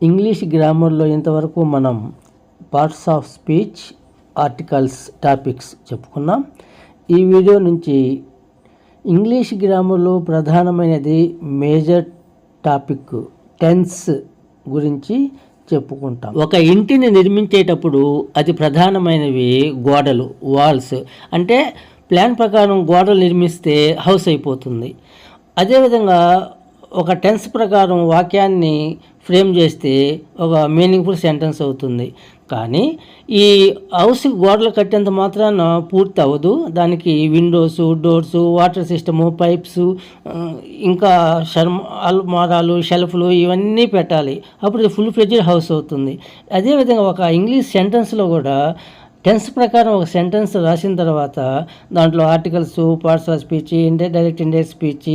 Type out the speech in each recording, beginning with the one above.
English గ్రామర్లో ఇంతవరకు మనం parts of speech, articles, topics చెప్పుకున్నాం. ఈ వీడియో నుంచి ఇంగ్లీష్ గ్రామర్లో ప్రధానమైనది మేజర్ టాపిక్ టెన్స్ గురించి చెప్పుకుంటాం. ఒక ఇంటిని నిర్మించేటప్పుడు అతి ప్రధానమైనవి గోడలు, వాల్స్. అంటే ప్లాన్ ప్రకారం గోడలు నిర్మిస్తే హౌస్ అయిపోతుంది. అదేవిధంగా ఒక టెన్స్ ప్రకారం వాక్యాన్ని ఫ్రేమ్ చేస్తే ఒక మీనింగ్ఫుల్ సెంటెన్స్ అవుతుంది. కానీ ఈ హౌస్ గోడలు కట్టేంత మాత్రాన పూర్తి అవ్వదు. దానికి Windows, doors, water system, pipes, ఇంకా అల్మారాలు, షెల్ఫ్లు ఇవన్నీ పెట్టాలి. అప్పుడు ఇది ఫుల్ ఫ్లెడ్జ్డ్ హౌస్ అవుతుంది. అదేవిధంగా ఒక ఇంగ్లీష్ సెంటెన్స్లో కూడా టెన్స్ ప్రకారం ఒక సెంటెన్స్ రాసిన తర్వాత దాంట్లో articles, parts of speech, direct indirect speech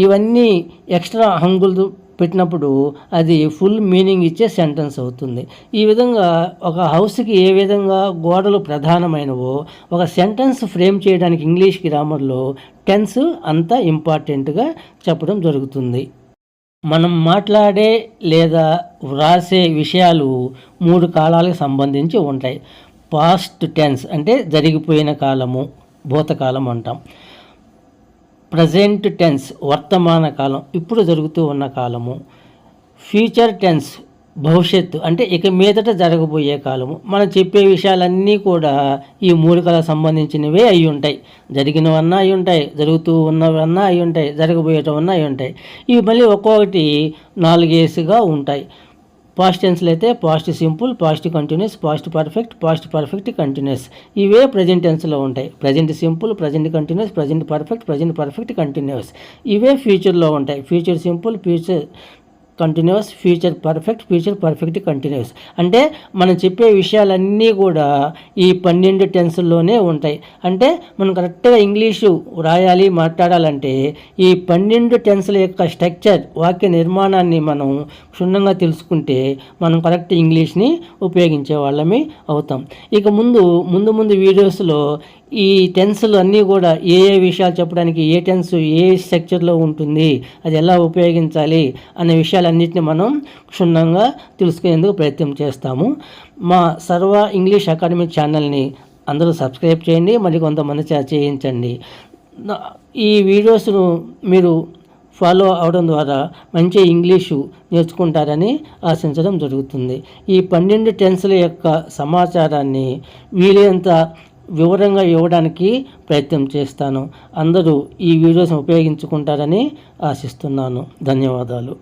ఇవన్నీ ఎక్స్ట్రా హంగులు పెట్టినప్పుడు అది ఫుల్ మీనింగ్ ఇచ్చే సెంటెన్స్ అవుతుంది. ఈ విధంగా ఒక హౌస్కి ఏ విధంగా గోడలు ప్రధానమైనవో ఒక సెంటెన్స్ ఫ్రేమ్ చేయడానికి ఇంగ్లీష్ గ్రామర్లో టెన్స్ అంత ఇంపార్టెంట్గా చెప్పడం జరుగుతుంది. మనం మాట్లాడే లేదా వ్రాసే విషయాలు 3 కాలాలకు సంబంధించి ఉంటాయి. పాస్ట్ టెన్స్ అంటే జరిగిపోయిన కాలము, భూతకాలం అంటాం. ప్రజెంట్ టెన్స్ వర్తమాన కాలం, ఇప్పుడు జరుగుతూ ఉన్న కాలము. ఫ్యూచర్ టెన్స్ భవిష్యత్తు అంటే ఇక మీదట జరగబోయే కాలము. మనం చెప్పే విషయాలన్నీ కూడా ఈ 3 కాలాలకు సంబంధించినవే అయి ఉంటాయి. జరిగినవన్నా అయి ఉంటాయి, జరుగుతూ ఉన్నవన్నా అయి ఉంటాయి, జరగబోయేటవన్నా అయి ఉంటాయి. ఇవి మళ్ళీ ఒక్కొక్కటి 4 ఏసుగా ఉంటాయి. పాస్ట్ టెన్స్లో అయితే past simple, past continuous, past perfect continuous. ఇవే ప్రజెంట్ టెన్స్లో ఉంటాయి. Present simple, present continuous, present perfect continuous. ఇవే ఫ్యూచర్లో ఉంటాయి. Future simple, future continuous, future perfect continuous. అంటే మనం చెప్పే విషయాలన్నీ కూడా ఈ 12 టెన్స్లోనే ఉంటాయి. అంటే మనం కరెక్ట్గా ఇంగ్లీషు రాయాలి, మాట్లాడాలంటే ఈ 12 టెన్స్ల యొక్క స్ట్రక్చర్, వాక్య నిర్మాణాన్ని మనం క్షుణ్ణంగా తెలుసుకుంటే మనం కరెక్ట్ ఇంగ్లీష్ని ఉపయోగించే వాళ్ళమే అవుతాం. ఇక ముందు వీడియోస్లో ఈ టెన్స్లు అన్నీ కూడా ఏ విషయాలు చెప్పడానికి ఏ టెన్స్ ఏ స్ట్రక్చర్లో ఉంటుంది, అది ఎలా ఉపయోగించాలి అనే విషయాలన్నింటినీ మనం క్షుణ్ణంగా తెలుసుకునేందుకు ప్రయత్నం చేస్తాము. మా సర్వ ఇంగ్లీష్ అకాడమీ ఛానల్ని అందరూ సబ్స్క్రైబ్ చేయండి, మరి కొంతమంది చేయించండి. ఈ వీడియోస్ను మీరు ఫాలో అవడం ద్వారా మంచి ఇంగ్లీషు నేర్చుకుంటారని ఆశించడం జరుగుతుంది. ఈ 12 టెన్స్ల యొక్క సమాచారాన్ని వీలైనంత వివరంగా ఇవ్వడానికి ప్రయత్నం చేస్తాను. అందరూ ఈ వీడియోస్ని ఉపయోగించుకుంటారని ఆశిస్తున్నాను. ధన్యవాదాలు.